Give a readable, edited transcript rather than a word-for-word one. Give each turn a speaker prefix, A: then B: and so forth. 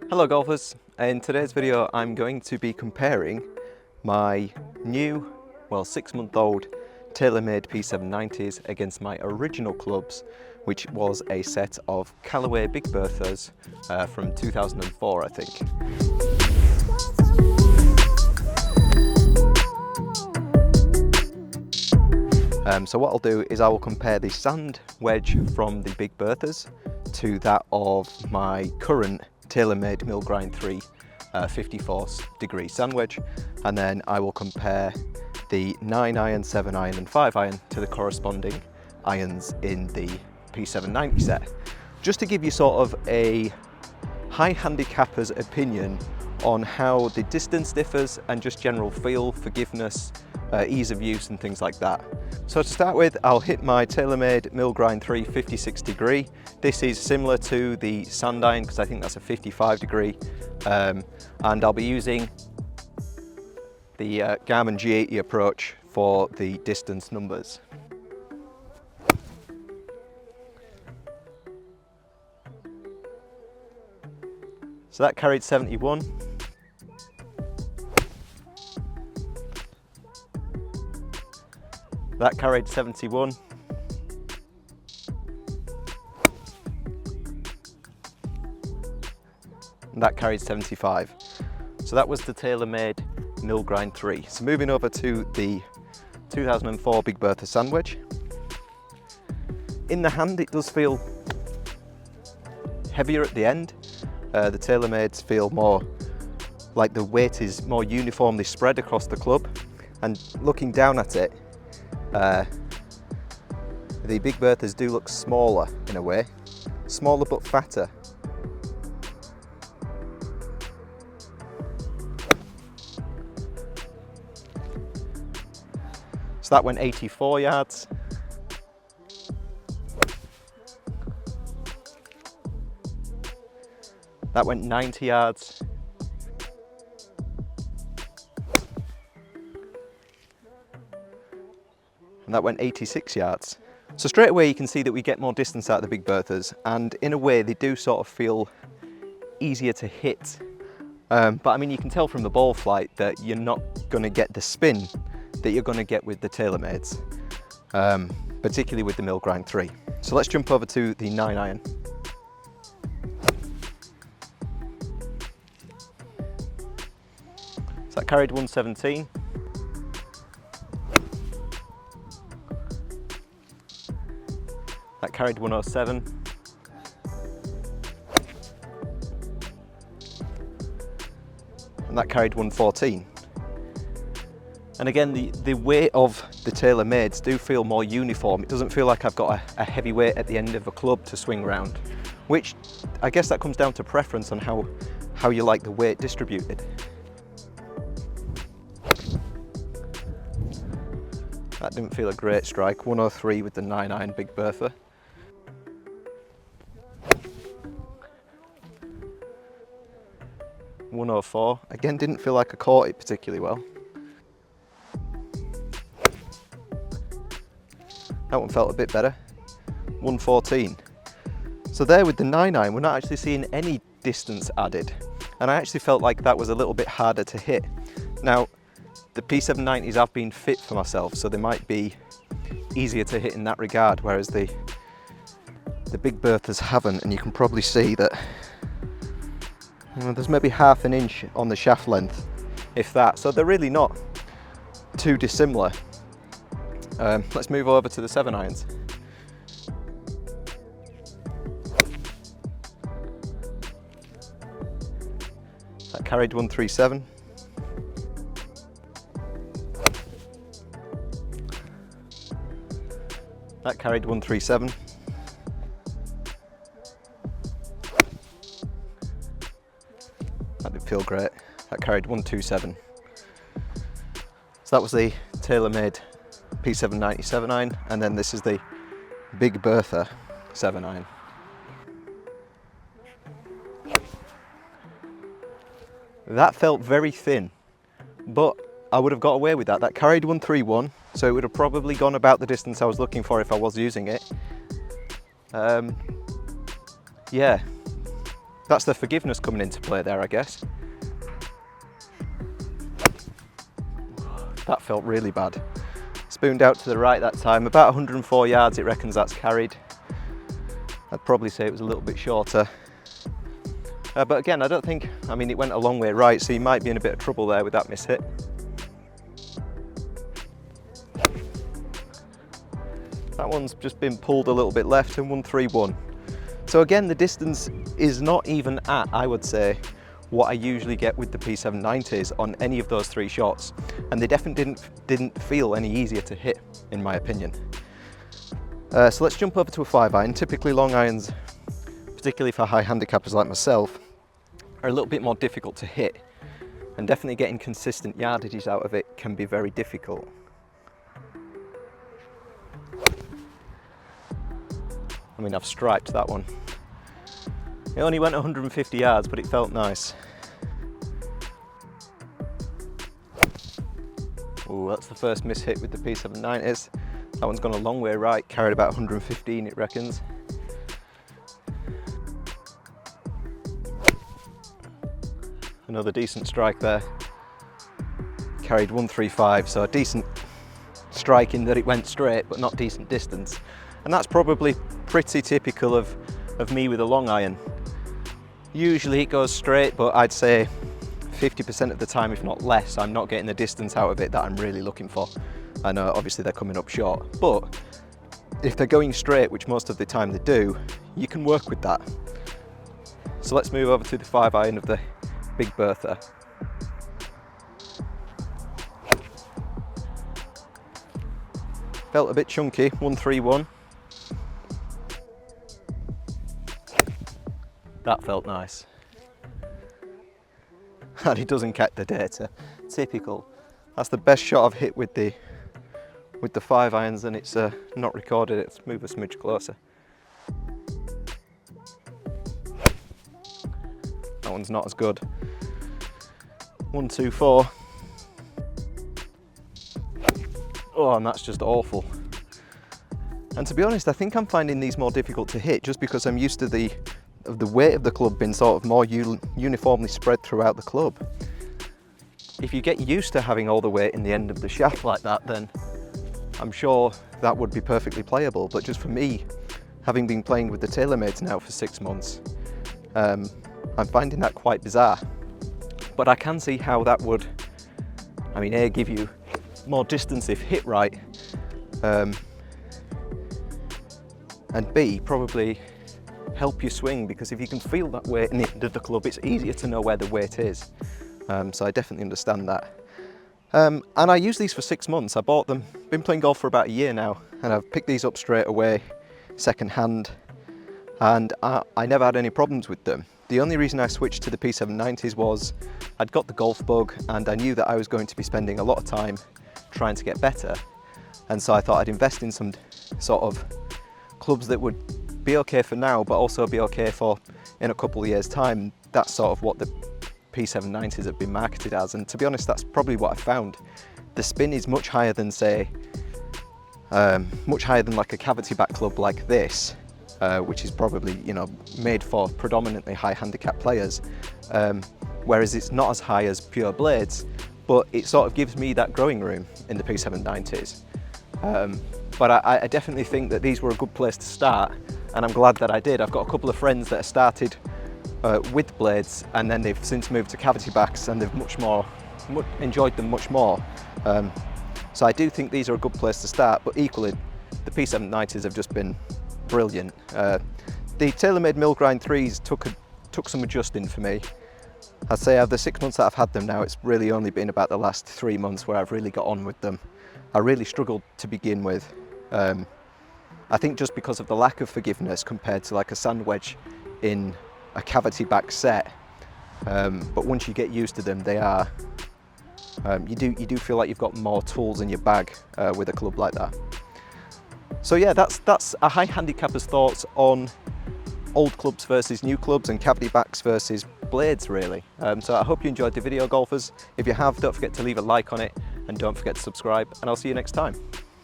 A: Hello golfers, in today's video I'm going to be comparing my new, 6-month-old Taylormade P790s against my original clubs, which was a set of Callaway Big Berthas from 2004 I think. So what I'll do is I will compare the sand wedge from the Big Berthas to that of my current Taylormade Mill Grind 3 54 degree sand wedge, and then I will compare the 9-iron, 7-iron and 5-iron to the corresponding irons in the P790 set, just to give you sort of a high handicapper's opinion on how the distance differs and just general feel, forgiveness, ease of use and things like that. So to start with, I'll hit my Taylormade Mill Grind 3 56 degree. This is similar to the sand iron because I think that's a 55 degree. And I'll be using the Garmin G80 approach for the distance numbers. So that carried 71. That carried 71. And that carried 75. So that was the Taylormade Mill Grind 3. So moving over to the 2004 Big Bertha sand wedge. In the hand it does feel heavier at the end. The Taylormades feel more like the weight is more uniformly spread across the club, and looking down at it, the Big Berthas do look smaller in a way, smaller but fatter. So that went 84 yards. That went 90 yards. And that went 86 yards. So straight away you can see that we get more distance out of the Big Berthas, and in a way they do sort of feel easier to hit. But I mean, you can tell from the ball flight that you're not going to get the spin that you're going to get with the Taylormades, particularly with the Mill Grind 3. So let's jump over to the 9-iron. So that carried 117. That carried 107. And that carried 114. And again, the weight of the Taylormades do feel more uniform. It doesn't feel like I've got a heavy weight at the end of a club to swing round, which I guess that comes down to preference on how you like the weight distributed. That didn't feel a great strike. 103 with the 9-iron Big Bertha. .104. Again, didn't feel like I caught it particularly well. That one felt a bit better. 114. So there with the 9-iron, we're not actually seeing any distance added. And I actually felt like that was a little bit harder to hit. Now, the P790s have been fit for myself, so they might be easier to hit in that regard, whereas the Big Berthas haven't, and you can probably see that there's maybe half an inch on the shaft length, if that, so they're really not too dissimilar. Let's move over to the 7-irons. That carried 137. That carried 137. That didn't feel great. That carried 127. So that was the Taylormade P790 7-iron, and then this is the Big Bertha 7-iron. That felt very thin, but I would have got away with that. That carried 131, so it would have probably gone about the distance I was looking for if I was using it. Yeah, That's the forgiveness coming into play there, I guess. That felt really bad. Spooned out to the right that time, about 104 yards it reckons that's carried. I'd probably say it was a little bit shorter. But again, I don't think, I mean, it went a long way right, so you might be in a bit of trouble there with that miss hit. That one's just been pulled a little bit left and 131. So again, the distance is not even at, I would say, what I usually get with the P790s on any of those three shots. And they definitely didn't feel any easier to hit, in my opinion. So let's jump over to a 5-iron. Typically long irons, particularly for high handicappers like myself, are a little bit more difficult to hit. And definitely getting consistent yardages out of it can be very difficult. I mean, I've striped that one. It only went 150 yards, but it felt nice. Oh, that's the first miss hit with the P790s. That one's gone a long way right, carried about 115 it reckons. Another decent strike there. Carried 135, so a decent strike in that it went straight, but not decent distance. And that's probably pretty typical of me with a long iron. Usually it goes straight, but I'd say 50% of the time, if not less, I'm not getting the distance out of it that I'm really looking for. I know obviously they're coming up short, but if they're going straight, which most of the time they do, you can work with that. So let's move over to the 5-iron of the Big Bertha. Felt a bit chunky, 131. That felt nice. And he doesn't get the data. Typical. That's the best shot I've hit with the 5-irons, and it's not recorded. Let's move a smidge closer. That one's not as good. 124. Oh, and that's just awful. And to be honest, I think I'm finding these more difficult to hit just because I'm used to the weight of the club being sort of more uniformly spread throughout the club. If you get used to having all the weight in the end of the shaft like that, then I'm sure that would be perfectly playable. But just for me, having been playing with the Taylormades now for 6 months, I'm finding that quite bizarre. But I can see how that would, I mean, A, give you more distance if hit right, and B, probably help you swing, because if you can feel that weight in the end of the club, it's easier to know where the weight is. So I definitely understand that. And I use these for 6 months. I bought them, been playing golf for about a year now, and I've picked these up straight away, second hand, and I never had any problems with them. The only reason I switched to the P790s was I'd got the golf bug and I knew that I was going to be spending a lot of time trying to get better. And so I thought I'd invest in some sort of clubs that would be okay for now, but also be okay for in a couple of years' time. That's sort of what the P790s have been marketed as, and to be honest, that's probably what I found. The spin is much higher than, say, much higher than like a cavity back club like this, which is probably, you know, made for predominantly high handicap players, whereas it's not as high as pure blades, but it sort of gives me that growing room in the P790s. But I definitely think that these were a good place to start, and I'm glad that I did. I've got a couple of friends that started with blades, and then they've since moved to cavity backs, and they've enjoyed them much more. So I do think these are a good place to start, but equally, the P790s have just been brilliant. The Taylormade Milgrind 3s took some adjusting for me. I'd say of the 6 months that I've had them now, it's really only been about the last 3 months where I've really got on with them. I really struggled to begin with. I think just because of the lack of forgiveness compared to like a sand wedge in a cavity back set. But once you get used to them, they are, you do feel like you've got more tools in your bag with a club like that. So yeah, that's a high handicapper's thoughts on old clubs versus new clubs and cavity backs versus blades, really. So I hope you enjoyed the video, golfers. If you have, don't forget to leave a like on it and don't forget to subscribe, and I'll see you next time.